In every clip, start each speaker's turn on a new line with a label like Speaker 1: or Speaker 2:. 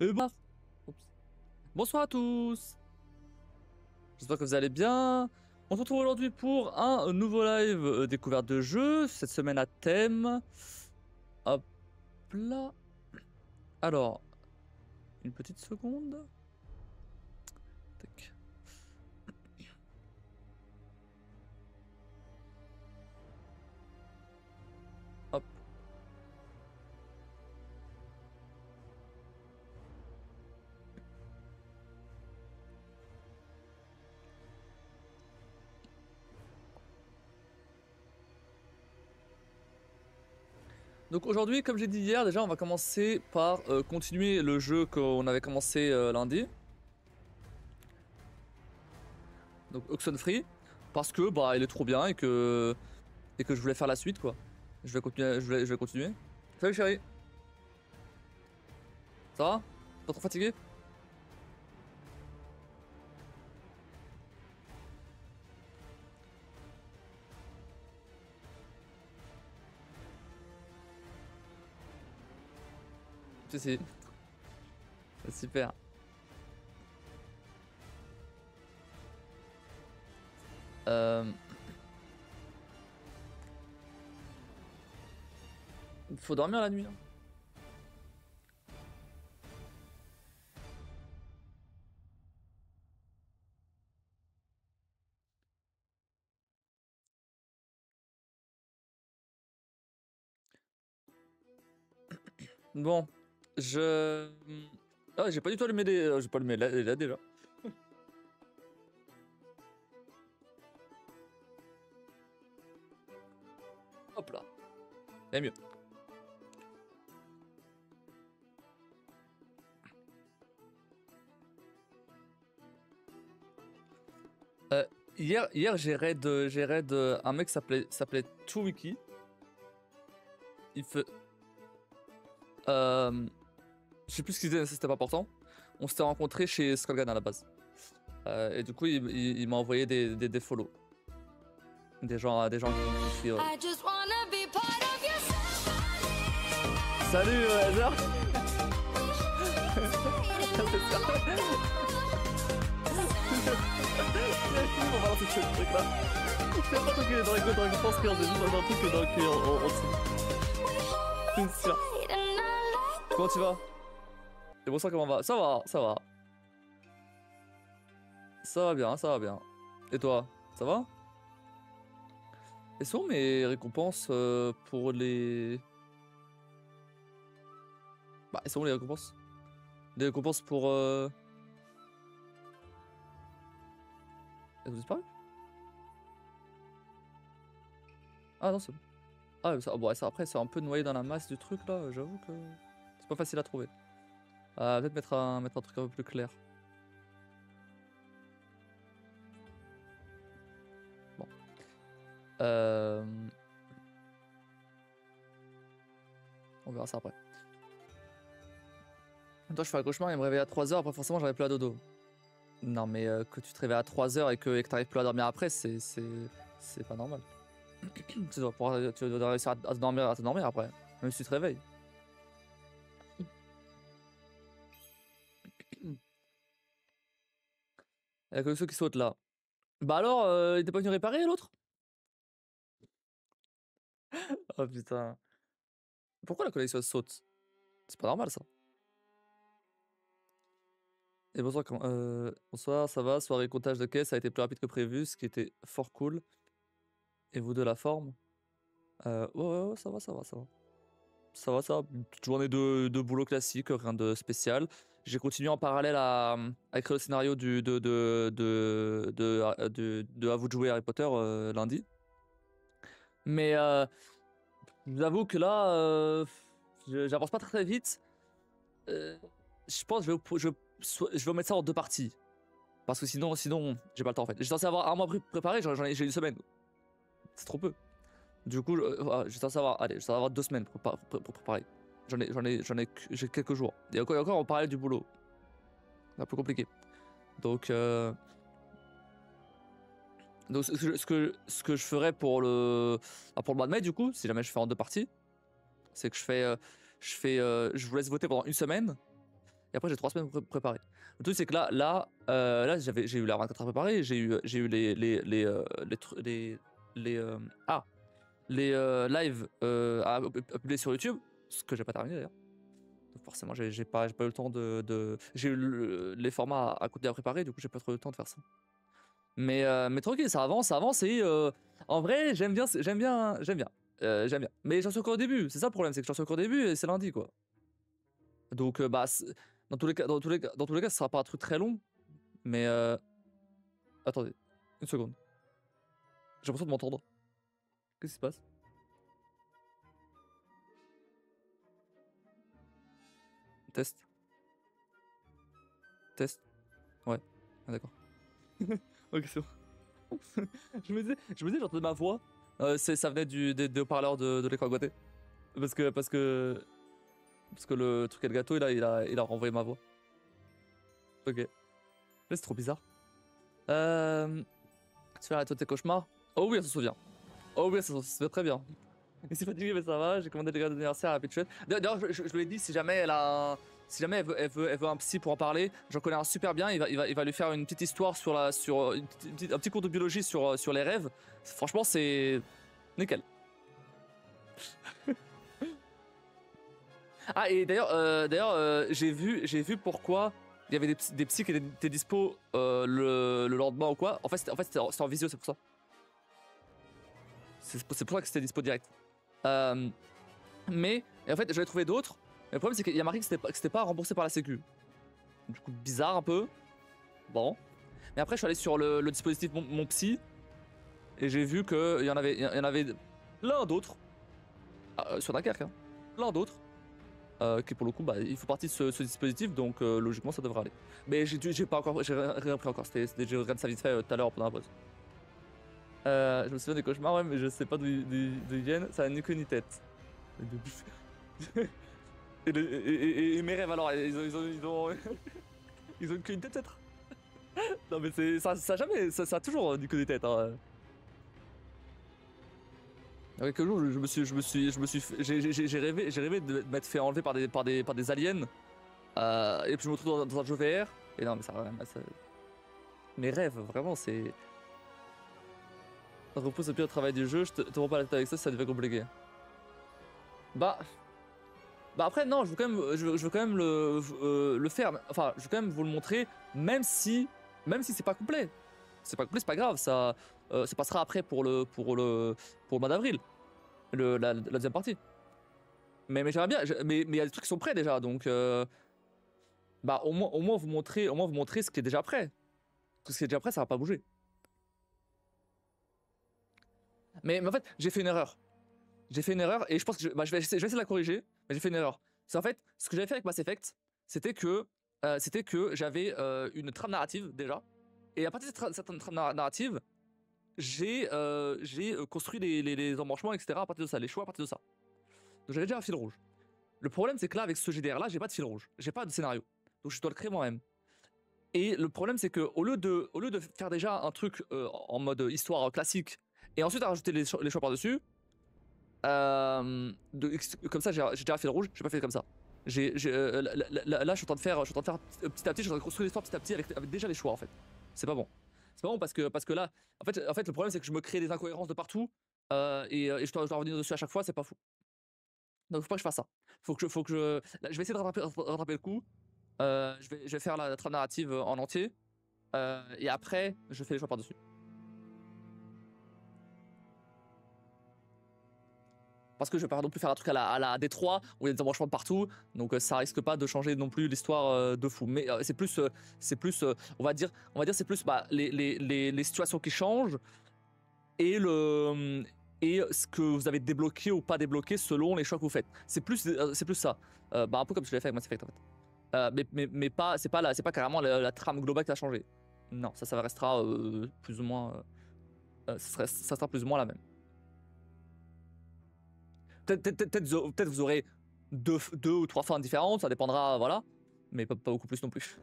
Speaker 1: Oups. Bonsoir à tous. J'espère que vous allez bien. On se retrouve aujourd'hui pour un nouveau live découverte de jeu. Cette semaine à thème. Hop là. Alors, une petite seconde. Tac. Hop. Donc aujourd'hui, comme j'ai dit hier, déjà on va commencer par continuer le jeu qu'on avait commencé lundi. Donc Oxenfree. Parce que bah il est trop bien et que je voulais faire la suite quoi. Je vais continuer. Je vais continuer. Salut chérie. Ça va? Pas trop fatigué? Si si. Super. Faut dormir la nuit. Hein. Bon, je... Ah, j'ai pas du tout allumé des... J'ai pas allumé là déjà. Hop là. Et mieux. Hier j'ai raid un mec s'appelait Tuwiki. Il fait... je sais plus ce qu'il disait, c'était pas important. On s'était rencontrés chez Skullgan à la base. Et du coup il m'a envoyé des follow. Des gens qui suivent. Salut Heather. On va lancer ce truc là. C'est pas toi qui est dans les récompenses, c'est juste dans un truc dans lequel on c'est sûr. Comment tu vas? Et bonsoir, comment va? Ça va, ça va. Ça va bien, ça va bien. Et toi, ça va? Et sont mes récompenses pour les... Bah, et sont les récompenses? Les récompenses pour... Elles ont disparu? Ah non, c'est bon. Ah, ça, bon, ça, après, c'est un peu noyé dans la masse du truc là, j'avoue que c'est pas facile à trouver. Peut-être mettre un truc un peu plus clair. Bon. On verra ça après. Toi, je fais un cauchemar et me réveille à 3h, après forcément j'arrive plus à dodo. Non, mais que tu te réveilles à 3h et que t'arrives plus à dormir après, c'est pas normal. Tu dois réussir à te dormir après, même si tu te réveilles. Il y a que ceux qui sautent là. Bah alors, il était pas venu réparer l'autre? Oh putain. Pourquoi la connexion saute? C'est pas normal ça. Et bonsoir, bonsoir, ça va? Soirée comptage de caisse a été plus rapide que prévu, ce qui était fort cool. Et vous de la forme? Ouais, ça va, ça va, ça va. Ça va, ça va. Une petite journée de boulot classique, rien de spécial. J'ai continué en parallèle à écrire le scénario de À vous de jouer Harry Potter lundi. Mais je vous avoue que là, j'avance pas très vite. Je pense que je vais mettre ça en 2 parties. Parce que sinon j'ai pas le temps en fait. J'ai censé avoir un mois préparé, j'ai une semaine. C'est trop peu. Du coup, j'ai censé avoir, allez, j'ai censé avoir 2 semaines pour préparer. J'ai quelques jours. Et encore, on parlait du boulot. C'est un peu compliqué. Donc ce que je ferais pour le mois de mai, du coup, si jamais je fais en 2 parties, c'est que je vous laisse voter pendant une semaine. et après j'ai 3 semaines pour préparer. Le truc c'est que là j'ai eu la 24 heures préparée, j'ai eu les lives à publier sur YouTube, ce que j'ai pas terminé d'ailleurs. Donc forcément j'ai pas eu le temps j'ai eu les formats à côté à préparer, du coup j'ai pas trop eu le temps de faire ça. Mais tranquille, ça avance et en vrai j'aime bien, j'aime bien. Mais j'en suis encore au début, c'est ça le problème, c'est que j'en suis encore au début et c'est lundi quoi. Donc bah dans tous les cas ce sera pas un truc très long, mais attendez, une seconde. J'ai l'impression de m'entendre. Qu'est-ce qui se passe? Test, test. Ouais, ah, d'accord. OK, c'est bon. Je me disais j'entendais ma voix, ça venait des haut-parleurs de l'écran à côté. Parce que le truc Elgato il a renvoyé ma voix. OK. Mais c'est trop bizarre. Tu fais arrêter tes cauchemars? Oh oui, elle se souvient. Oh oui, ça se souvient très bien. Et c'est fatigué, mais ça va. J'ai commandé des gâteaux d'anniversaire à la Pétuette. D'ailleurs, je lui ai dit si jamais si jamais elle veut un psy pour en parler, j'en connais un super bien. Il va lui faire une petite histoire un petit cours de biologie sur les rêves. Franchement, c'est nickel. Ah, et d'ailleurs, j'ai vu pourquoi il y avait des psys qui étaient dispo le lendemain ou quoi. En fait, c'était en visio, c'est pour ça. C'est pour ça que c'était dispo direct. Euh, mais en fait, j'avais trouvé d'autres. Mais le problème, c'est qu'il y a marqué que c'était pas remboursé par la Sécu. Du coup, bizarre un peu. Bon. Mais après, je suis allé sur le dispositif mon psy. Et j'ai vu qu'il y en avait l'un d'autre. Sur Dunkerque, hein. L'un d'autre. Qui pour le coup, bah, il faut partie de ce dispositif. Donc logiquement, ça devrait aller. Mais j'ai rien pris encore. J'ai regardé ça vite fait tout à l'heure pendant la pause. Je me souviens des cauchemars, ouais, mais je sais pas d'où ils viennent. Ça a ni queue ni tête. Et mes rêves alors, ils ont une queue, une tête peut-être. Non mais ça a toujours ni queue ni tête. Hein. Avec le jour, j'ai rêvé de m'être fait enlever par des aliens. Et puis je me retrouve dans un jeu VR. Et non mais mes rêves, vraiment c'est. Repose le pire travail du jeu, je te rends pas la tête avec ça devait compliqué. Bah après non, je veux quand même le faire. Enfin, je veux quand même vous le montrer, même si c'est pas complet. C'est pas complet, c'est pas grave, ça passera après pour le mois d'avril, la deuxième partie. Mais j'aimerais bien, mais il y a des trucs qui sont prêts déjà, donc bah au moins vous montrer ce qui est déjà prêt. Parce que ce qui est déjà prêt, ça va pas bouger. Mais en fait, j'ai fait une erreur. Et je pense que je vais essayer de la corriger, mais j'ai fait une erreur. C'est en fait, ce que j'avais fait avec Mass Effect, c'était que j'avais une trame narrative déjà, et à partir de cette trame narrative, j'ai construit les embranchements, etc. à partir de ça, les choix à partir de ça. Donc j'avais déjà un fil rouge. Le problème, c'est que là, avec ce GDR là, j'ai pas de fil rouge, j'ai pas de scénario, donc je dois le créer moi-même. Et le problème, c'est que au lieu de faire déjà un truc en mode histoire classique, et ensuite à rajouter les choix par-dessus, comme ça, j'ai déjà fait le rouge, j'ai pas fait comme ça. Là, je suis en train de faire petit à petit, je suis en train de construire l'histoire petit à petit avec déjà les choix en fait. C'est pas bon. C'est pas bon parce que là, en fait, le problème c'est que je me crée des incohérences de partout et je dois revenir dessus à chaque fois, c'est pas fou. Donc faut pas que je fasse ça. Là, je vais essayer de rattraper le coup. Je vais faire la trame narrative en entier et après, je fais les choix par-dessus. Parce que je vais pas non plus faire un truc à la D3 où il y a des embranchements de partout, donc ça risque pas de changer non plus l'histoire de fou. Mais c'est plus, on va dire c'est plus bah, les situations qui changent et ce que vous avez débloqué ou pas débloqué selon les choix que vous faites. C'est plus ça. Bah, un peu comme je l'ai fait avec Mass Effect en fait. Mais pas, c'est pas carrément la trame globale qui a changé. Non, ça restera plus ou moins, ça sera plus ou moins la même. Peut-être vous aurez deux ou trois fins différentes, ça dépendra, voilà. Mais pas beaucoup plus non plus.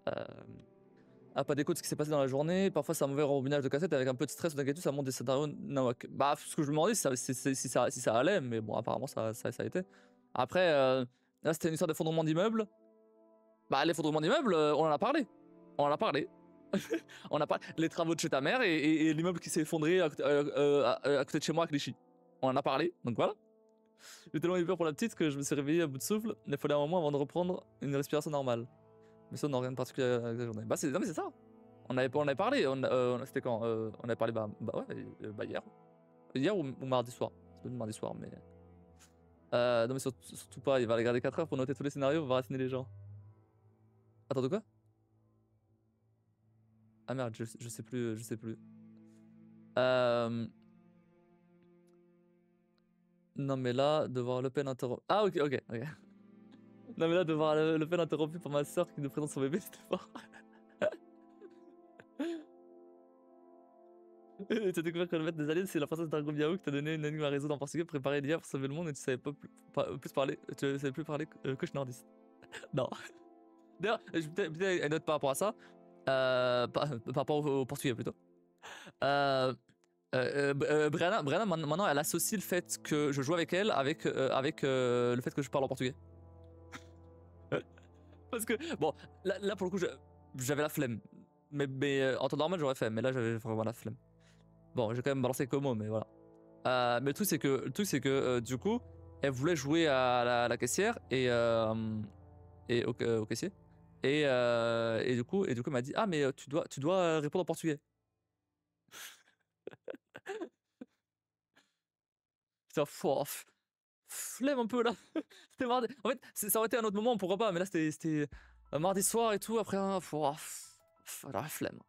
Speaker 1: Pas d'écho de ce qui s'est passé dans la journée. Parfois, c'est un mauvais rembobinage de cassette avec un peu de stress ou d'inquiétude, ça monte des scénarios. Non, okay. Bah, ce que je me demandais, si ça allait, mais bon, apparemment, ça a été. Après, Là, c'était une histoire d'effondrement d'immeuble. Bah, l'effondrement d'immeuble, on en a parlé. On en a parlé. On a parlé. Les travaux de chez ta mère et l'immeuble qui s'est effondré à côté de chez moi à Clichy. On en a parlé, donc voilà. J'ai tellement eu peur pour la petite que je me suis réveillé à bout de souffle. Il fallait un moment avant de reprendre une respiration normale. Mais ça, on n'a rien de particulier avec la journée. Bah, non, mais c'est ça. On avait parlé. C'était quand on avait parlé, hier. Hier ou mardi soir. C'est mardi soir, mais. Non, mais surtout pas, il va aller garder 4 heures pour noter tous les scénarios, on va ratiner les gens. Attends, de quoi? Ah merde, je sais plus, je sais plus. Non mais là, de voir Le Pen interrompu... Ah ok. Non mais là, de voir Le Pen interrompu par ma soeur qui nous présente son bébé, c'était fort. T'as découvert que le maître des aliens, c'est la princesse d'Argobiao qui t'a donné une énigme à résoudre en portugais, préparer l'IA pour sauver le monde et tu savais pas plus parler, tu savais plus parler que nordiste. Non. D'ailleurs, peut-être une note par rapport à ça, par rapport au portugais plutôt. Brianna, maintenant, elle associe le fait que je joue avec elle avec le fait que je parle en portugais. Parce que, bon, là pour le coup, j'avais la flemme. Mais en temps normal, j'aurais fait, mais là, j'avais vraiment la flemme. Bon, j'ai quand même balancé Como, mais voilà. Mais le truc, c'est que, du coup, elle voulait jouer à la caissière et au caissier. Et du coup, elle m'a dit, ah, mais tu dois répondre en portugais. Putain, flemme un peu là. C'était mardi. En fait, ça aurait été un autre moment, pourquoi pas, mais là, c'était mardi soir et tout. Après, la flemme.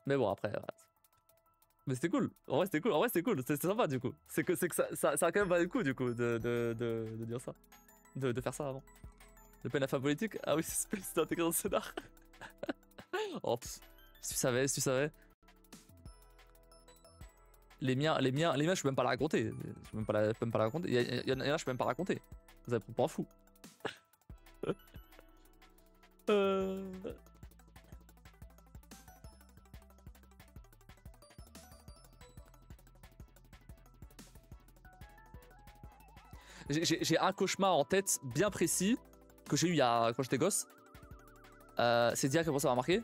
Speaker 1: Mais bon, après, ouais. Mais c'était cool. En vrai, c'était cool. C'était sympa du coup. C'est que ça a quand même valé le coup du coup de dire ça. De faire ça avant. Le Pen à fin politique. Ah oui, c'était intégré dans le scénar. Oh, si tu savais. Les miens, je peux même pas la raconter. Je peux même pas la raconter. Il y en a, je peux même pas raconter. Vous avez pas fou. J'ai un cauchemar en tête bien précis que j'ai eu quand j'étais gosse. C'est dire que ça m'a marqué.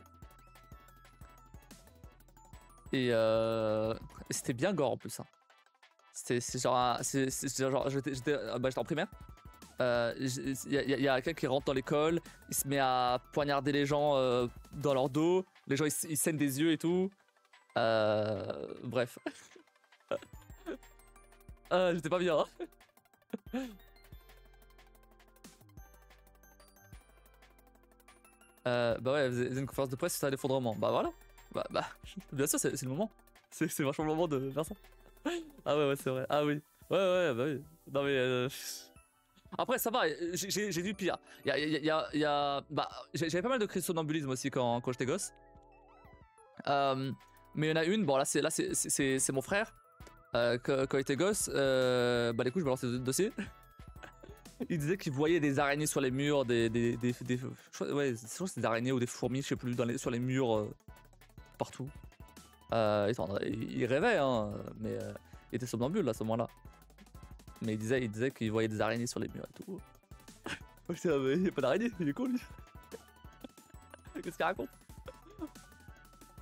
Speaker 1: Et c'était bien gore en plus. Hein. C'est genre, j'étais en primaire. Il y a quelqu'un qui rentre dans l'école, il se met à poignarder les gens dans leur dos. Les gens ils saignent des yeux et tout. Bref. J'étais pas bien. Hein. Bah ouais, vous avez une conférence de presse sur l'effondrement. Bah voilà. Bah bien sûr, c'est le moment. C'est vachement le moment de faire ça. Ah ouais, c'est vrai. Ah oui. Ouais, bah oui. Non mais. Après, ça va, j'ai du pire. Bah, j'avais pas mal de crises de somnambulisme aussi quand j'étais gosse. Mais il y en a une, bon là c'est mon frère. Quand il était gosse, bah du coup je balance le dossier. Il disait qu'il voyait des araignées sur les murs, ouais, je crois que c'est des araignées ou des fourmis, je sais plus, sur les murs partout. Il rêvait, hein, mais il était somnambule à ce moment-là. Mais il disait qu'il voyait des araignées sur les murs et tout. Putain, mais il n'y a pas d'araignée, il est con lui. Qu'est-ce qu'il raconte?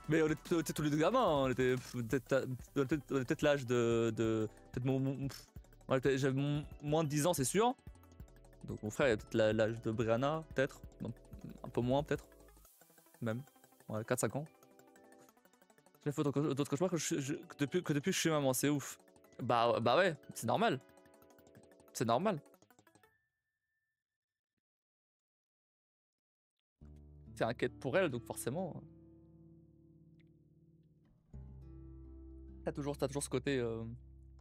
Speaker 1: Mais on était tous les deux gamins, hein. On était peut-être l'âge de peut-être j'avais moins de 10 ans, c'est sûr. Donc mon frère, il a peut-être l'âge de Brianna, peut-être. Un peu moins, peut-être. Même. Ouais, 4-5 ans. J'ai fait d'autres cauchemars que depuis que je suis maman, c'est ouf. Bah ouais, c'est normal. C'est normal. T'es inquiète pour elle, donc forcément. T'as toujours ce côté.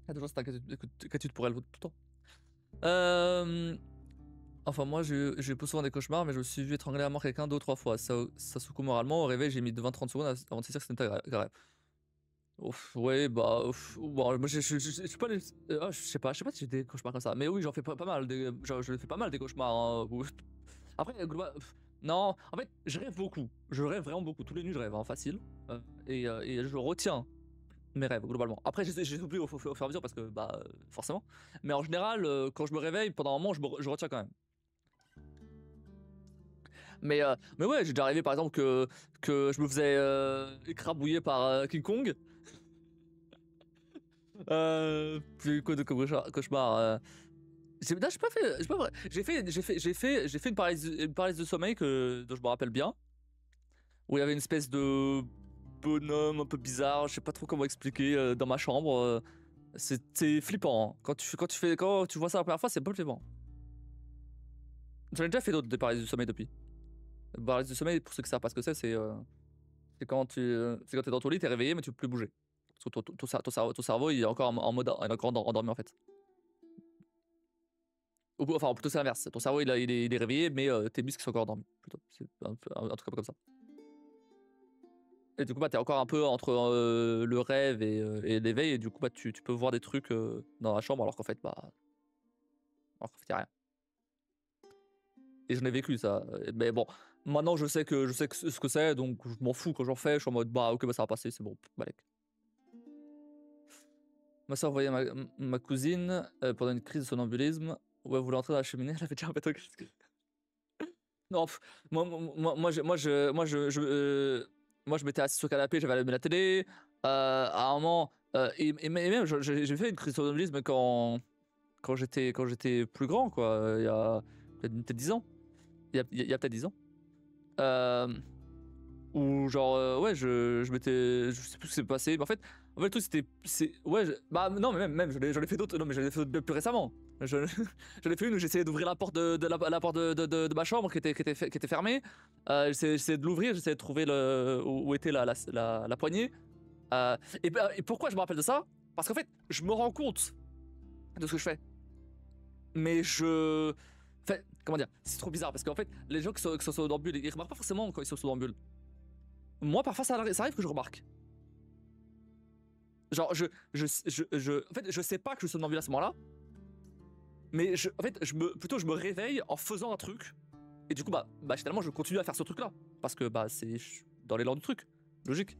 Speaker 1: T'as toujours cette inquiétude pour elle tout le temps. Enfin, moi, j'ai pas souvent des cauchemars, mais je me suis vu étrangler à mort quelqu'un 2 ou 3 fois. Ça secoue moralement. Au réveil, j'ai mis de 20-30 secondes avant de se dire que c'était grave. Ouf, ouais, bah, bon, moi, je suis pas. Je sais pas si j'ai des cauchemars comme ça. Mais oui, j'en fais pas mal. Je fais pas mal des cauchemars. Hein. Après, non, en fait, je rêve beaucoup. Je rêve vraiment beaucoup. Tous les nuits, je rêve, hein, facile. Et je retiens mes rêves globalement. Après, j'ai oublié au fur et à mesure parce que bah forcément. Mais en général, quand je me réveille, pendant un moment, je retiens quand même. Mais ouais, j'ai déjà rêvé par exemple que je me faisais écrabouiller par King Kong. Puis quoi de cauchemar. Non, j'ai pas vrai. J'ai fait une paralysie de sommeil dont je me rappelle bien, où il y avait une espèce de bonhomme un peu bizarre, je sais pas trop comment expliquer, dans ma chambre. C'était flippant, hein. Quand tu vois ça la première fois, c'est pas flippant. J'en ai déjà fait d'autres des paralysies du sommeil depuis. Paralysie du sommeil, pour ceux qui savent pas ce que c'est quand c'est quand t'es dans ton lit, t'es réveillé mais tu peux plus bouger. Parce que ton cerveau il est encore en mode, il est encore endormi en fait. Enfin plutôt c'est l'inverse. Ton cerveau il est réveillé mais tes muscles sont encore endormis. Plutôt. C'est un truc un peu comme ça. Et du coup bah t'es encore un peu entre le rêve et l'éveil et du coup bah tu peux voir des trucs dans la chambre alors qu'en fait y a rien. Et j'en ai vécu ça. Mais bon, maintenant je sais ce que c'est, donc je m'en fous quand j'en fais. Je suis en mode bah ok bah ça va passer, c'est bon. Balek. Ma soeur voyait ma cousine pendant une crise de somnambulisme où elle voulait entrer dans la cheminée. Elle avait déjà un bateau. Non, moi je m'étais assis sur le canapé, j'avais allumé la télé. À un moment, et même j'ai fait une crise de somnambulisme quand j'étais plus grand quoi. Il y a peut-être 10 ans. Il y a peut-être 10 ans. Euh, Ou genre ouais je sais plus ce qui s'est passé mais en fait tout ouais bah non mais même j'en ai fait d'autres, non mais j'en ai fait d'autres plus récemment. Je- J'en ai fait une où j'essayais d'ouvrir la porte la porte de ma chambre qui était fermée. J'essayais de l'ouvrir, j'essayais de trouver où était la poignée. Et pourquoi je me rappelle de ça? Parce qu'en fait je me rends compte de ce que je fais, mais enfin, comment dire, c'est trop bizarre parce qu'en fait les gens qui sont somnambules ils remarquent pas forcément quand ils sont somnambules. Moi, parfois, ça arrive que je remarque. Genre, en fait, je sais pas que je suis somnambule à ce moment-là, mais en fait, je me réveille en faisant un truc, et du coup, bah finalement, je continue à faire ce truc-là, parce que bah c'est dans l'élan du truc, logique.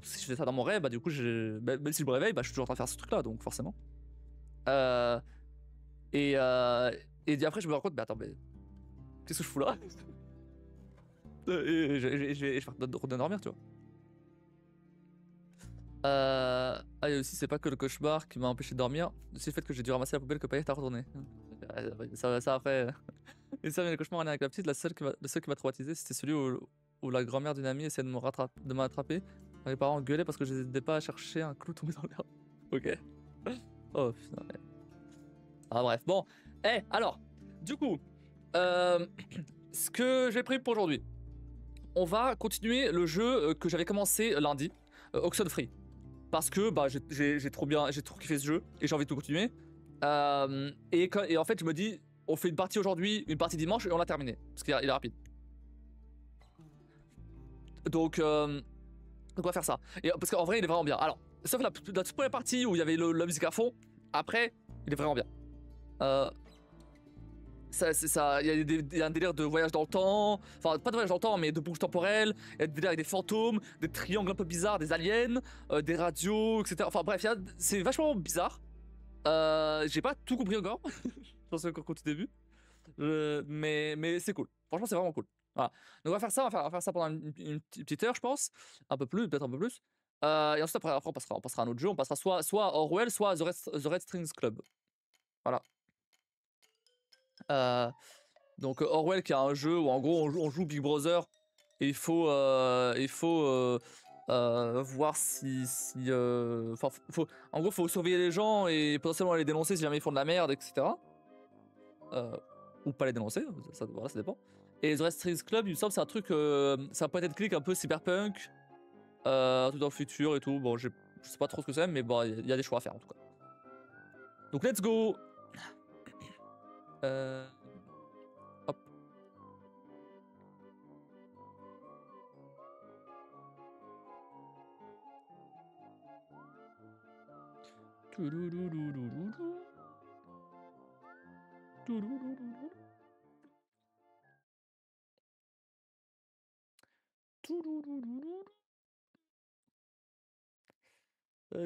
Speaker 1: Si je fais ça dans mon rêve, bah du coup, même si je me réveille, bah je suis toujours en train de faire ce truc-là, donc forcément. Euh, et, euh, et après, je me rends compte, mais attends, mais qu'est-ce que je fous là? Et je vais redormir, tu vois. Ah, et aussi, c'est pas que le cauchemar qui m'a empêché de dormir, c'est le fait que j'ai dû ramasser la poubelle que Payet a retournée. Ça après. Et ça, mais le cauchemar en lien avec la petite, le seul qui m'a traumatisé, c'était celui où la grand-mère d'une amie essayait de m'attraper. Mes parents gueulaient parce que je les aidais pas à chercher un clou tombé dans l'herbe. Ok. Oh putain. Ouais. Ah bref, bon. Alors, du coup, euh, ce que j'ai pris pour aujourd'hui, on va continuer le jeu que j'avais commencé lundi, Oxenfree. Parce que bah, j'ai trop kiffé ce jeu et j'ai envie de tout continuer. Et en fait, je me dis, on fait une partie aujourd'hui, une partie dimanche et on l'a terminé. Parce qu'il est rapide. Donc on va faire ça. Et parce qu'en vrai, il est vraiment bien. Alors, sauf la toute première partie où il y avait la musique à fond. Après, il est vraiment bien. Euh, c'est ça. Il y a un délire de voyage dans le temps. Enfin, pas de voyage dans le temps, mais de boucle temporelle. Il y a des délires avec des fantômes, des triangles un peu bizarres, des aliens, des radios, etc. Enfin bref, c'est vachement bizarre. J'ai pas tout compris encore. Je pense encore qu'au tout début. Mais c'est cool. Franchement, c'est vraiment cool. Voilà. Donc on va faire ça, on va faire ça pendant une petite heure, je pense. Un peu plus, peut-être un peu plus. Et ensuite, après on passera à un autre jeu. On passera soit à Orwell, soit à The Red Strings Club. Voilà. Euh, donc Orwell, qui est un jeu où en gros on joue Big Brother. Et il faut voir enfin, en gros, faut surveiller les gens et potentiellement les dénoncer si jamais ils font de la merde, etc. Euh, ou pas les dénoncer, voilà, ça dépend. Et The Red Strings Club, il me semble, c'est un point and click un peu cyberpunk, tout dans le futur et tout. Bon, je sais pas trop ce que c'est, mais bon, il y a des choix à faire en tout cas. Donc let's go. Euh, Hop.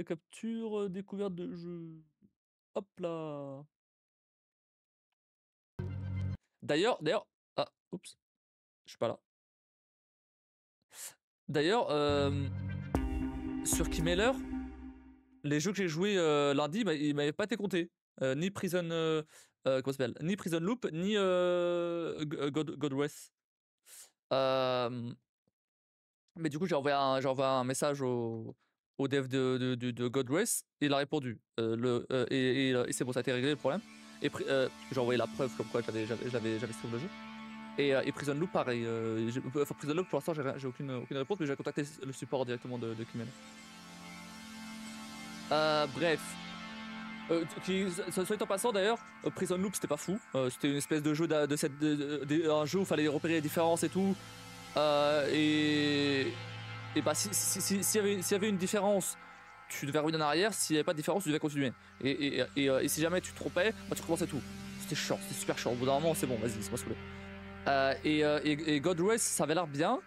Speaker 1: capture, découverte de jeu. Hop là. D'ailleurs, ah, oups, je suis pas là. D'ailleurs, sur Keymailer, les jeux que j'ai joués lundi, bah, ils m'avaient pas été comptés. Ni Prison, comment ça s'appelle? Ni Prison Loop, ni God Rest. Mais du coup, j'ai envoyé un message au dev de God Race et il a répondu. Et c'est bon, ça a été réglé le problème. J'ai envoyé la preuve comme quoi j'avais stream le jeu. Et Prison Loop, pareil. Enfin, Prison Loop, pour l'instant, j'ai aucune réponse, mais j'ai contacté le support directement de Kimen. Bref. Soit en passant d'ailleurs, Prison Loop c'était pas fou. C'était une espèce de jeu un jeu où il fallait repérer les différences et tout. Et bah, s'il y avait une différence, tu devais revenir en arrière. S'il n'y avait pas de différence, tu devais continuer. Et si jamais tu te trompais, bah, tu recommençais tout. C'était chiant, c'était super chiant. Au bout d'un moment, c'est bon, vas-y, c'est pas saoulé. Et God Race, ça avait l'air bien.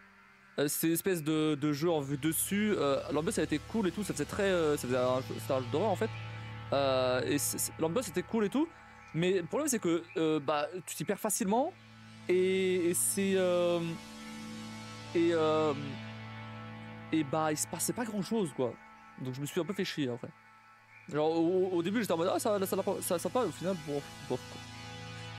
Speaker 1: C'était une espèce de jeu en vue dessus. L'ambiance elle était cool et tout. Ça faisait très. C'était un jeu d'horreur en fait. L'ambiance était cool et tout. Mais le problème, c'est que bah, tu t'y perds facilement. Et c'est. Et, euh, et bah, il se passait pas grand chose, quoi. Donc je me suis un peu fait chier après. Genre, au début, j'étais en mode, ah, ça sympa, au final, bon,